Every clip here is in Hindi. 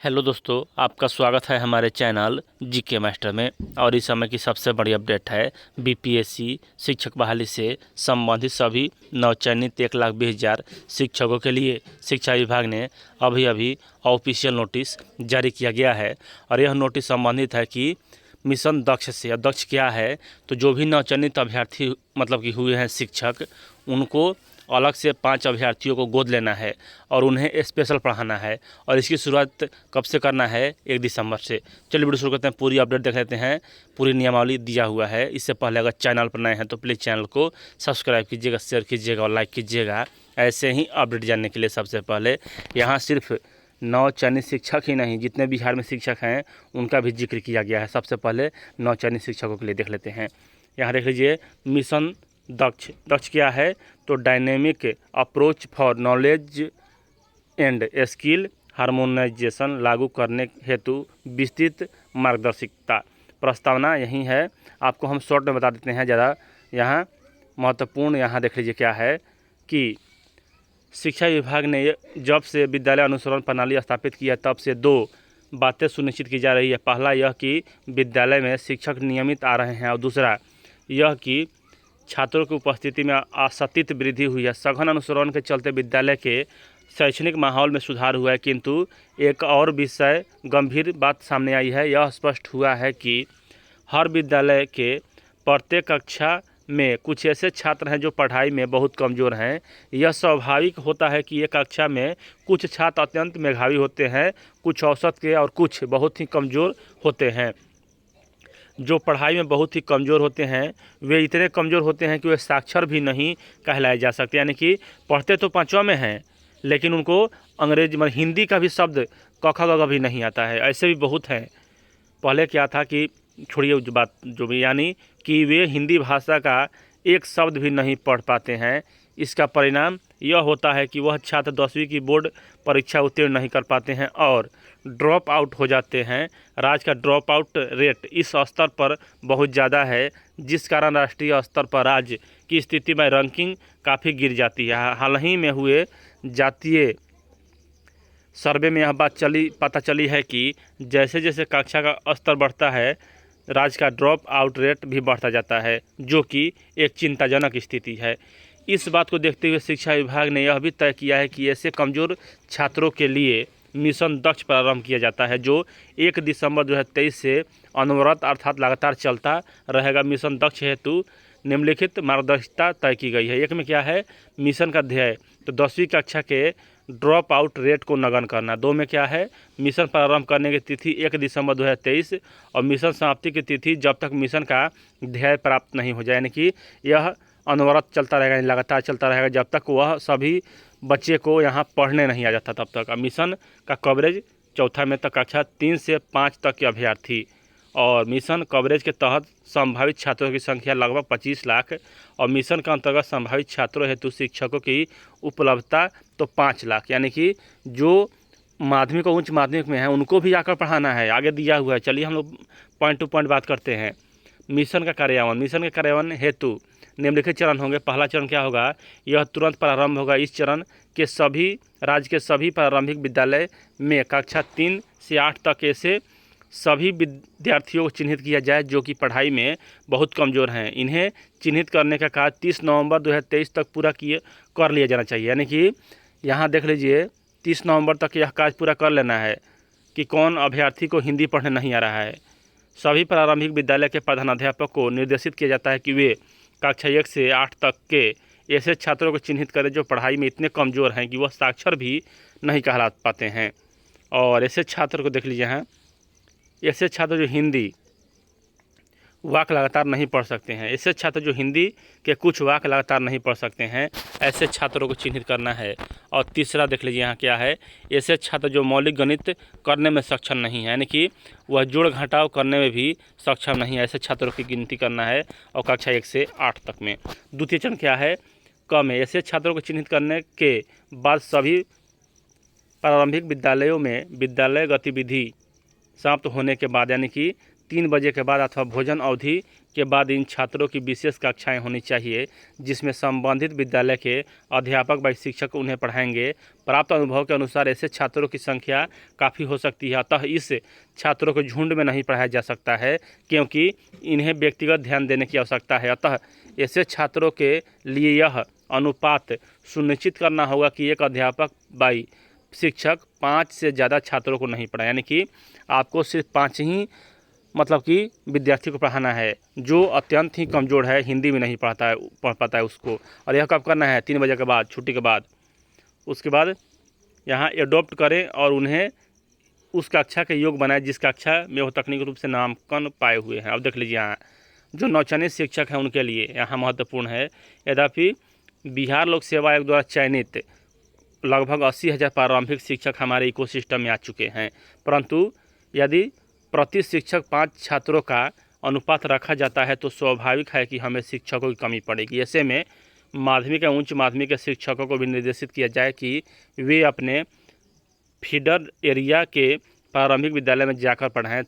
हेलो दोस्तों, आपका स्वागत है हमारे चैनल जीके मास्टर में। और इस समय की सबसे बड़ी अपडेट है बीपीएससी शिक्षक बहाली से संबंधित सभी नवचयनित 1,20,000 शिक्षकों के लिए शिक्षा विभाग ने अभी ऑफिशियल नोटिस जारी किया गया है। और यह नोटिस संबंधित है कि मिशन दक्ष से। अब दक्ष क्या है, तो जो भी नवचयनित अभ्यर्थी मतलब कि हुए हैं शिक्षक, उनको अलग से 5 अभ्यर्थियों को गोद लेना है और उन्हें स्पेशल पढ़ाना है। और इसकी शुरुआत कब से करना है? 1 दिसंबर से। चलिए वीडियो शुरू करते हैं, पूरी अपडेट देख लेते हैं। पूरी नियमावली दिया हुआ है। इससे पहले अगर चैनल पर नए हैं तो प्लीज़ चैनल को सब्सक्राइब कीजिएगा, शेयर कीजिएगा और लाइक कीजिएगा ऐसे ही अपडेट जानने के लिए। सबसे पहले यहाँ सिर्फ नवचयनित शिक्षक ही नहीं, जितने बिहार में शिक्षक हैं उनका भी जिक्र किया गया है। सबसे पहले नवचयनित शिक्षकों के लिए देख लेते हैं। यहाँ देख लीजिए, मिशन दक्ष क्या है, तो dynamic approach for knowledge and skill harmonisation लागू करने हेतु विस्तृत मार्गदर्शिका प्रस्तावना यही है। आपको हम शॉर्ट में बता देते हैं ज़्यादा यहाँ महत्वपूर्ण। यहाँ देख लीजिए क्या है कि शिक्षा विभाग ने जब से विद्यालय अनुसरण प्रणाली स्थापित की है तब से 2 बातें सुनिश्चित की जा रही है। पहला यह कि विद्यालय में शिक्षक नियमित आ रहे हैं और दूसरा यह कि छात्रों की उपस्थिति में असतत वृद्धि हुई है। सघन अनुसरण के चलते विद्यालय के शैक्षणिक माहौल में सुधार हुआ है। किंतु एक और विषय गंभीर बात सामने आई है। यह स्पष्ट हुआ है कि हर विद्यालय के प्रत्येक कक्षा में कुछ ऐसे छात्र हैं जो पढ़ाई में बहुत कमज़ोर हैं। यह स्वाभाविक होता है कि एक कक्षा में कुछ छात्र अत्यंत मेधावी होते हैं, कुछ औसत के और कुछ बहुत ही कमज़ोर होते हैं। जो पढ़ाई में बहुत ही कमज़ोर होते हैं वे इतने कमज़ोर होते हैं कि वे साक्षर भी नहीं कहलाए जा सकते। यानी कि पढ़ते तो 5वीं में हैं लेकिन उनको अंग्रेजी में हिंदी का भी शब्द क ख ग घ भी नहीं आता है। ऐसे भी बहुत हैं। पहले क्या था कि छोड़िए जो बात जो भी, यानी कि वे हिंदी भाषा का एक शब्द भी नहीं पढ़ पाते हैं। इसका परिणाम यह होता है कि वह छात्र 10वीं की बोर्ड परीक्षा उत्तीर्ण नहीं कर पाते हैं और ड्रॉप आउट हो जाते हैं। राज्य का ड्रॉप आउट रेट इस स्तर पर बहुत ज़्यादा है, जिस कारण राष्ट्रीय स्तर पर राज्य की स्थिति में रैंकिंग काफ़ी गिर जाती है। हाल ही में हुए जातीय सर्वे में यह बात पता चली है कि जैसे जैसे कक्षा का स्तर बढ़ता है राज्य का ड्रॉप आउट रेट भी बढ़ता जाता है, जो कि एक चिंताजनक स्थिति है। इस बात को देखते हुए शिक्षा विभाग ने यह भी तय किया है कि ऐसे कमज़ोर छात्रों के लिए मिशन दक्ष प्रारंभ किया जाता है, जो 1 दिसंबर 2023 से अनवरत अर्थात लगातार चलता रहेगा। मिशन दक्ष हेतु निम्नलिखित मार्गदर्शिका तय की गई है। एक में क्या है, मिशन का ध्येय, तो 10वीं कक्षा के ड्रॉप आउट रेट को नगण्य करना। 2 में क्या है, मिशन प्रारंभ करने की तिथि 1 दिसंबर 2023 और मिशन समाप्ति की तिथि जब तक मिशन का ध्येय प्राप्त नहीं हो जाए। यानी कि यह अनवरत चलता रहेगा, लगातार चलता रहेगा जब तक वह सभी बच्चे को यहाँ पढ़ने नहीं आ जाता तब तक। मिशन का कवरेज 4 में तक कक्षा 3 से 5 तक के अभ्यर्थी और मिशन कवरेज के तहत संभावित छात्रों की संख्या लगभग 25 लाख और मिशन के अंतर्गत संभावित छात्रों हेतु शिक्षकों की उपलब्धता तो 5 लाख। यानी कि जो माध्यमिक और उच्च माध्यमिक में है उनको भी आकर पढ़ाना है, आगे दिया हुआ है। चलिए हम लोग पॉइंट टू पॉइंट बात करते हैं। मिशन का कार्यान्वयन, मिशन के कार्यान्वयन हेतु निम्नलिखित चरण होंगे। पहला चरण क्या होगा, यह तुरंत प्रारंभ होगा। इस चरण के सभी राज्य के सभी प्रारंभिक विद्यालय में कक्षा 3 से 8 तक ऐसे सभी विद्यार्थियों को चिन्हित किया जाए जो कि पढ़ाई में बहुत कमज़ोर हैं। इन्हें चिन्हित करने का कार्य 30 नवंबर 2023 तक पूरा कर लिया जाना चाहिए। यानी कि यहाँ देख लीजिए 30 नवंबर तक यह कार्य पूरा कर लेना है कि कौन अभ्यर्थी को हिंदी पढ़ने नहीं आ रहा है। सभी प्रारंभिक विद्यालय के प्रधानाध्यापक को निर्देशित किया जाता है कि वे कक्षा 1 से 8 तक के ऐसे छात्रों को चिन्हित करें जो पढ़ाई में इतने कमज़ोर हैं कि वह साक्षर भी नहीं कहला पाते हैं। और ऐसे छात्र को देख लीजिए हैं, ऐसे छात्र जो हिंदी वाक्य लगातार नहीं पढ़ सकते हैं, ऐसे छात्र जो हिंदी के कुछ वाक्य लगातार नहीं पढ़ सकते हैं, ऐसे छात्रों को चिन्हित करना है। और तीसरा देख लीजिए यहाँ क्या है, ऐसे छात्र जो मौलिक गणित करने में सक्षम नहीं है, यानी कि वह जोड़ घटाव करने में भी सक्षम नहीं है, ऐसे छात्रों की गिनती करना है और कक्षा 1 से 8 तक में। द्वितीय चरण क्या है, कम है। ऐसे छात्रों को चिन्हित करने के बाद सभी प्रारंभिक विद्यालयों में विद्यालय गतिविधि समाप्त होने के बाद, यानी कि 3 बजे के बाद अथवा भोजन अवधि के बाद इन छात्रों की विशेष कक्षाएं होनी चाहिए, जिसमें संबंधित विद्यालय के अध्यापक व शिक्षक उन्हें पढ़ाएंगे। प्राप्त अनुभव के अनुसार ऐसे छात्रों की संख्या काफ़ी हो सकती है, अतः इस छात्रों को झुंड में नहीं पढ़ाया जा सकता है, क्योंकि इन्हें व्यक्तिगत ध्यान देने की आवश्यकता है। अतः ऐसे छात्रों के लिए यह अनुपात सुनिश्चित करना होगा कि एक अध्यापक बाई शिक्षक 5 से ज़्यादा छात्रों को नहीं पढ़ाए, यानी कि आपको सिर्फ 5 ही मतलब कि विद्यार्थी को पढ़ाना है। जो अत्यंत ही कमज़ोर है, हिंदी में नहीं पढ़ पाता है उसको, और यह कब करना है? 3 बजे के बाद, छुट्टी के बाद। उसके बाद यहाँ एडॉप्ट करें और उन्हें उस कक्षा के योग बनाए जिस कक्षा में वो तकनीकी रूप से नामांकन पाए हुए हैं। अब देख लीजिए, यहाँ जो नवचयनित शिक्षक हैं उनके लिए यहाँ महत्वपूर्ण है। यद्यपि बिहार लोक सेवा आयोग द्वारा चयनित लगभग 80,000 प्रारंभिक शिक्षक हमारे इकोसिस्टम में आ चुके हैं, परंतु यदि प्रति शिक्षक 5 छात्रों का अनुपात रखा जाता है तो स्वाभाविक है कि हमें शिक्षकों की कमी पड़ेगी। ऐसे में माध्यमिक एवं उच्च माध्यमिक के शिक्षकों को भी निर्देशित किया जाए कि वे अपने फीडर एरिया के प्रारंभिक विद्यालय में जाकर पढ़ाएं।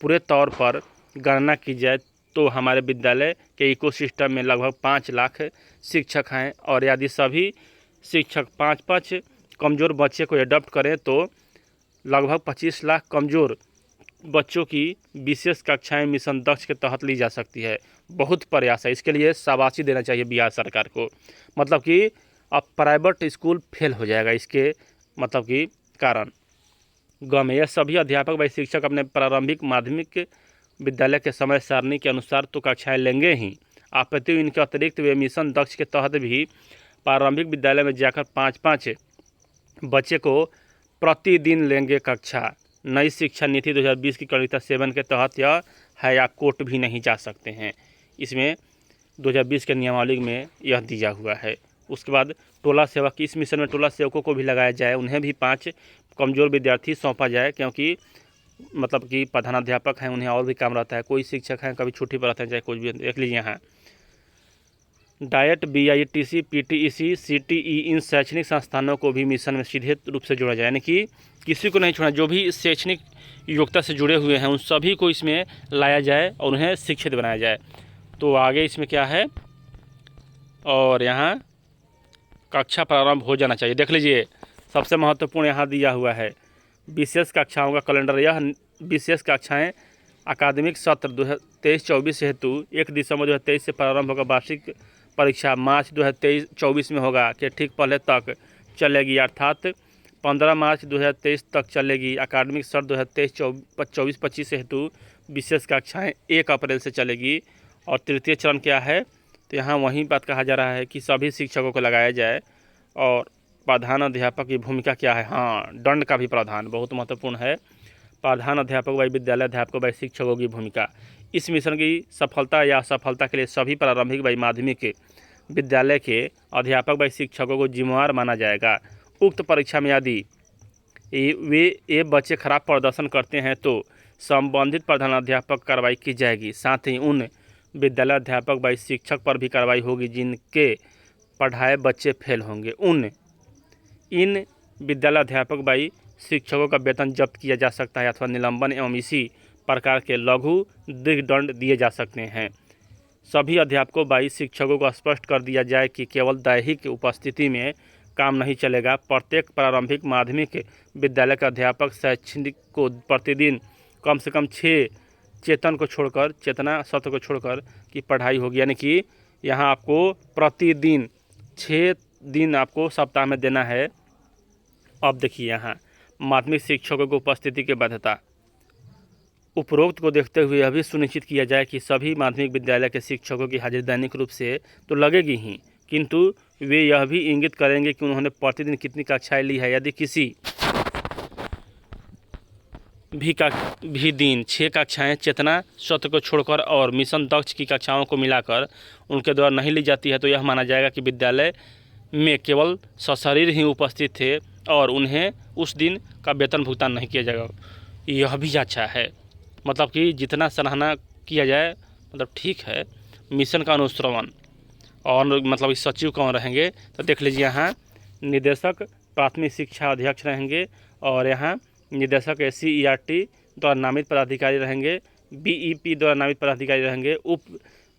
पूरे तौर पर गणना की जाए तो हमारे विद्यालय के इकोसिस्टम में लगभग 5 लाख शिक्षक हैं, और यदि सभी शिक्षक 5-5 कमज़ोर बच्चे को एडॉप्ट करें तो लगभग 25 लाख कमज़ोर बच्चों की विशेष कक्षाएं मिशन दक्ष के तहत ली जा सकती है। बहुत प्रयास है, इसके लिए शाबाशी देना चाहिए बिहार सरकार को। मतलब कि अब प्राइवेट स्कूल फेल हो जाएगा इसके मतलब कि कारण गम है। यह सभी अध्यापक व शिक्षक अपने प्रारंभिक माध्यमिक विद्यालय के समय सारणी के अनुसार तो कक्षाएं लेंगे ही, अपितु इनके अतिरिक्त वे मिशन दक्ष के तहत भी प्रारंभिक विद्यालय में जाकर 5-5 बच्चे को प्रतिदिन लेंगे कक्षा। नई शिक्षा नीति 2020 की कड़िता 7 के तहत यह है, या कोर्ट भी नहीं जा सकते हैं। इसमें 2020 के नियमावली में यह दिया हुआ है। उसके बाद टोला सेवक, इस मिशन में टोला सेवकों को भी लगाया जाए, उन्हें भी 5 कमज़ोर विद्यार्थी सौंपा जाए, क्योंकि मतलब कि प्रधानाध्यापक हैं, उन्हें और भी काम रहता है। कोई शिक्षक हैं कभी छुट्टी पर रहते हैं, चाहे कुछ भी। देख लीजिए यहाँ डाइट, BITC, PTEC, CTE इन शैक्षणिक संस्थानों को भी मिशन में सीधे रूप से जोड़ा जाए, यानी कि किसी को नहीं छोड़ना। जो भी शैक्षणिक योग्यता से जुड़े हुए हैं उन सभी को इसमें लाया जाए और उन्हें शिक्षित बनाया जाए। तो आगे इसमें क्या है, और यहाँ कक्षा प्रारंभ हो जाना चाहिए। देख लीजिए सबसे महत्वपूर्ण यहाँ दिया हुआ है विशेष कक्षाओं का कैलेंडर। यह विशेष कक्षाएँ अकादमिक सत्र 2023-24 हेतु 1 दिसंबर 2023 से प्रारंभ होगा। वार्षिक परीक्षा मार्च 2023-24 में होगा कि ठीक पहले तक चलेगी, अर्थात 15 मार्च 2023 तक चलेगी। अकादमिक सत्र 2023-24-25 हेतु विशेष कक्षाएँ 1 अप्रैल से चलेगी। और तृतीय चरण क्या है, तो यहाँ वही बात कहा जा रहा है कि सभी शिक्षकों को लगाया जाए। और प्रधान अध्यापक की भूमिका क्या है, हाँ दंड का भी प्रावधान बहुत महत्वपूर्ण है। प्रधान अध्यापक व विद्यालय अध्यापकों व शिक्षकों की भूमिका। इस मिशन की सफलता या असफलता के लिए सभी प्रारंभिक व माध्यमिक विद्यालय के अध्यापक व शिक्षकों को जिम्मेवार माना जाएगा। उक्त परीक्षा में यदि वे बच्चे खराब प्रदर्शन करते हैं तो संबंधित प्रधानाध्यापक कार्रवाई की जाएगी। साथ ही उन विद्यालय अध्यापक व शिक्षक पर भी कार्रवाई होगी जिनके पढ़ाए बच्चे फेल होंगे। इन विद्यालय अध्यापक व शिक्षकों का वेतन जब्त किया जा सकता है अथवा निलंबन एवं इसी प्रकार के लघु दंड दिए जा सकते हैं। सभी अध्यापकों व शिक्षकों को स्पष्ट कर दिया जाए कि केवल दैहिक उपस्थिति में काम नहीं चलेगा। प्रत्येक प्रारंभिक माध्यमिक विद्यालय का अध्यापक शैक्षणिक को प्रतिदिन कम से कम 6 चेतना सत्र को छोड़कर की पढ़ाई होगी, यानी कि यहाँ आपको प्रतिदिन 6 दिन आपको सप्ताह में देना है। अब देखिए यहाँ माध्यमिक शिक्षकों की उपस्थिति की बाध्यता। उपरोक्त को देखते हुए यह भी सुनिश्चित किया जाए कि सभी माध्यमिक विद्यालय के शिक्षकों की हाजिरी दैनिक रूप से तो लगेगी ही, किंतु वे यह भी इंगित करेंगे कि उन्होंने प्रतिदिन कितनी कक्षाएं ली है। यदि किसी भी दिन 6 कक्षाएं चेतना सत्र को छोड़कर और मिशन दक्ष की कक्षाओं को मिलाकर उनके द्वारा नहीं ली जाती है तो यह माना जाएगा कि विद्यालय में केवल सशरीर ही उपस्थित थे और उन्हें उस दिन का वेतन भुगतान नहीं किया जाएगा। यह भी अच्छा है, मतलब कि जितना सराहना किया जाए मतलब ठीक है। मिशन का अनुश्रवण और मतलब इस सचिव कौन रहेंगे, तो देख लीजिए यहाँ निदेशक प्राथमिक शिक्षा अध्यक्ष रहेंगे और यहाँ निदेशक SCERT द्वारा नामित पदाधिकारी रहेंगे। बीईपी द्वारा नामित पदाधिकारी रहेंगे। उप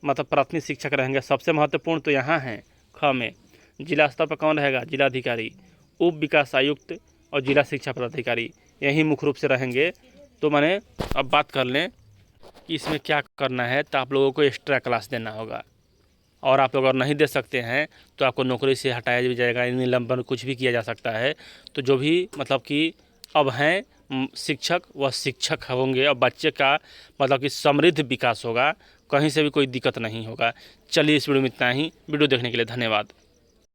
मतलब प्राथमिक शिक्षक रहेंगे। सबसे महत्वपूर्ण तो यहाँ है ख में जिला स्तर पर कौन रहेगा, जिलाधिकारी, उप विकास आयुक्त और जिला शिक्षा पदाधिकारी, यही मुख्य रूप से रहेंगे। तो मैंने अब बात कर लें कि इसमें क्या करना है। तो आप लोगों को एक्स्ट्रा क्लास देना होगा, और आप लोग अगर नहीं दे सकते हैं तो आपको नौकरी से हटाया भी जाएगा, निलंबन कुछ भी किया जा सकता है। तो जो भी मतलब कि अब हैं शिक्षक, वह शिक्षक होंगे और बच्चे का मतलब कि समृद्ध विकास होगा, कहीं से भी कोई दिक्कत नहीं होगा। चलिए इस वीडियो में इतना ही। वीडियो देखने के लिए धन्यवाद।